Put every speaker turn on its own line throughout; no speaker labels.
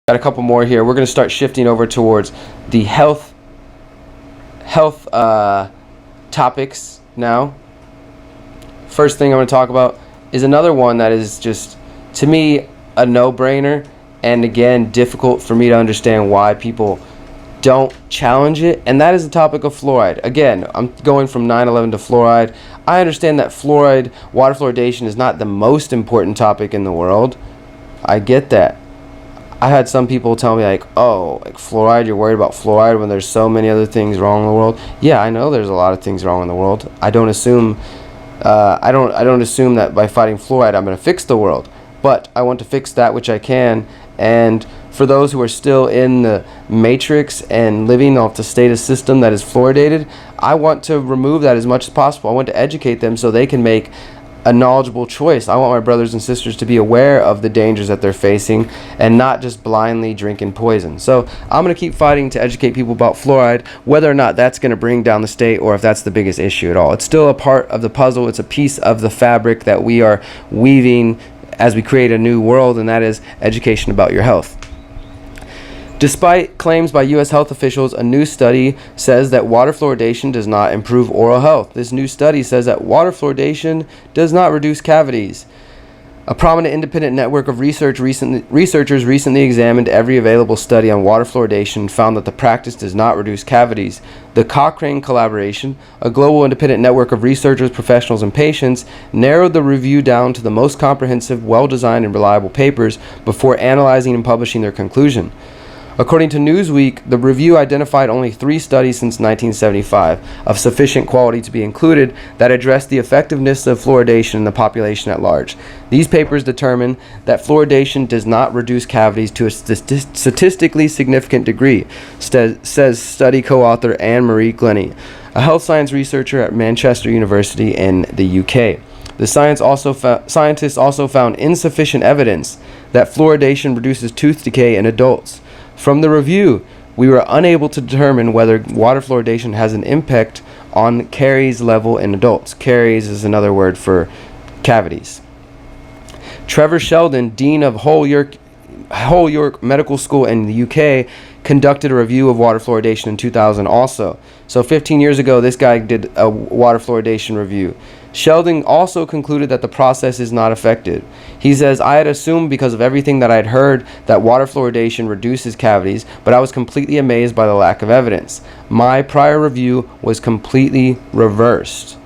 Got a couple more here. We're going to start shifting over towards the health topics now. First thing I'm going to talk about is another one that is just, to me, a no-brainer, and again, difficult for me to understand why people don't challenge it, and that is the topic of fluoride. Again, I'm going from 9/11 to fluoride. I understand that fluoride, water fluoridation, is not the most important topic in the world. I get that. I had some people tell me like, oh, like fluoride, you're worried about fluoride when there's so many other things wrong in the world. Yeah, I know there's a lot of things wrong in the world. I don't assume that by fighting fluoride I'm going to fix the world, but I want to fix that which I can. And for those who are still in the matrix and living off the status system that is fluoridated, I want to remove that as much as possible. I want to educate them so they can make a knowledgeable choice. I want my brothers and sisters to be aware of the dangers that they're facing and not just blindly drinking poison. So I'm going to keep fighting to educate people about fluoride, whether or not that's going to bring down the state or if that's the biggest issue at all. It's still a part of the puzzle. It's a piece of the fabric that we are weaving as we create a new world, and that is education about your health. Despite claims by U.S. health officials, a new study says that water fluoridation does not improve oral health. This new study says that water fluoridation does not reduce cavities. A prominent independent network of researchers recently examined every available study on water fluoridation and found that the practice does not reduce cavities. The Cochrane collaboration, a global independent network of researchers, professionals, and patients, narrowed the review down to the most comprehensive, well-designed, and reliable papers before analyzing and publishing their conclusion. According to Newsweek, the review identified only 3 studies since 1975 of sufficient quality to be included that addressed the effectiveness of fluoridation in the population at large. These papers determine that fluoridation does not reduce cavities to a statistically significant degree, says study co-author Anne-Marie Glennie, a health science researcher at Manchester University in the UK. The scientists also found insufficient evidence that fluoridation reduces tooth decay in adults. From the review, we were unable to determine whether water fluoridation has an impact on caries level in adults. Caries is another word for cavities. Trevor Sheldon, Dean of Hull York Medical School in the UK, conducted a review of water fluoridation in 2000 also. So 15 years ago, this guy did a water fluoridation review. Sheldon also concluded that the process is not effective. He says, I had assumed because of everything that I had heard that water fluoridation reduces cavities, but I was completely amazed by the lack of evidence. My prior review was completely reversed.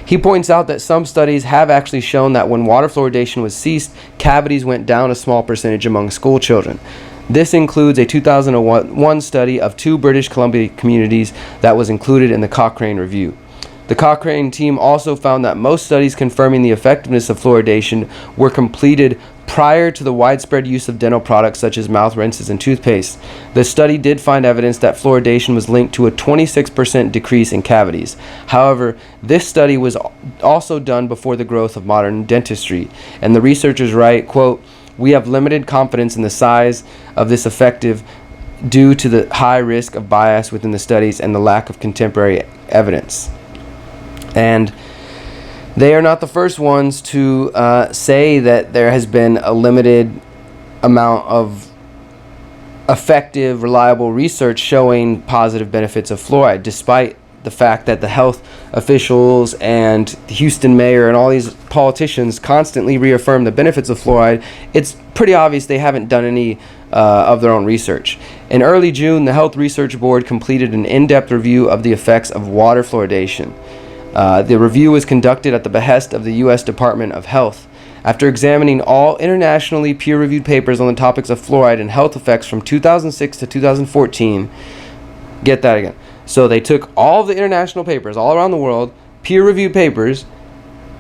He points out that some studies have actually shown that when water fluoridation was ceased, cavities went down a small percentage among school children. This includes a 2001 study of 2 British Columbia communities that was included in the Cochrane review. The Cochrane team also found that most studies confirming the effectiveness of fluoridation were completed prior to the widespread use of dental products such as mouth rinses and toothpaste. The study did find evidence that fluoridation was linked to a 26% decrease in cavities. However, this study was also done before the growth of modern dentistry, and the researchers write, quote, "We have limited confidence in the size of this effective due to the high risk of bias within the studies and the lack of contemporary evidence." And they are not the first ones to say that there has been a limited amount of effective, reliable research showing positive benefits of fluoride, despite the fact that the health officials and the Houston mayor and all these politicians constantly reaffirm the benefits of fluoride. It's pretty obvious they haven't done any of their own research. In early June, the Health Research Board completed an in-depth review of the effects of water fluoridation. The review was conducted at the behest of the U.S. Department of Health. After examining all internationally peer-reviewed papers on the topics of fluoride and health effects from 2006 to 2014, get that again. So they took all the international papers all around the world, peer-reviewed papers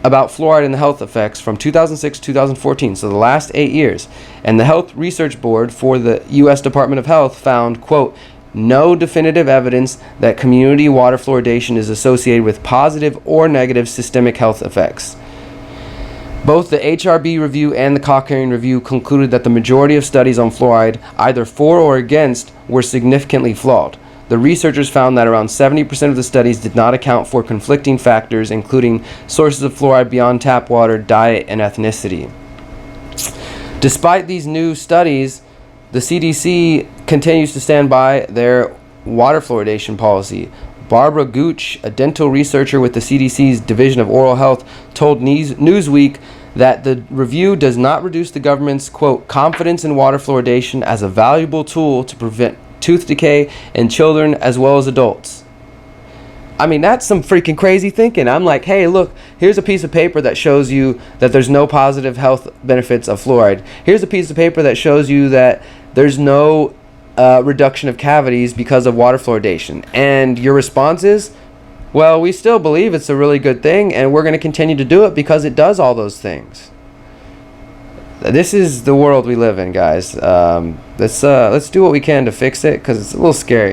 about fluoride and the health effects from 2006 to 2014, so the last 8 years. And the Health Research Board for the U.S. Department of Health found, quote, no definitive evidence that community water fluoridation is associated with positive or negative systemic health effects. Both the HRB review and the Cochrane review concluded that the majority of studies on fluoride, either for or against, were significantly flawed. The researchers found that around 70% of the studies did not account for conflicting factors, including sources of fluoride beyond tap water, diet, and ethnicity. Despite these new studies, the CDC continues to stand by their water fluoridation policy. Barbara Gooch, a dental researcher with the CDC's Division of Oral Health, told Newsweek that the review does not reduce the government's, quote, confidence in water fluoridation as a valuable tool to prevent tooth decay in children as well as adults. I mean, that's some freaking crazy thinking. I'm like, hey, look, here's a piece of paper that shows you that there's no positive health benefits of fluoride. Here's a piece of paper that shows you that there's no reduction of cavities because of water fluoridation. And your response is, well, we still believe it's a really good thing, and we're going to continue to do it because it does all those things. This is the world we live in, guys. Let's do what we can to fix it, because it's a little scary.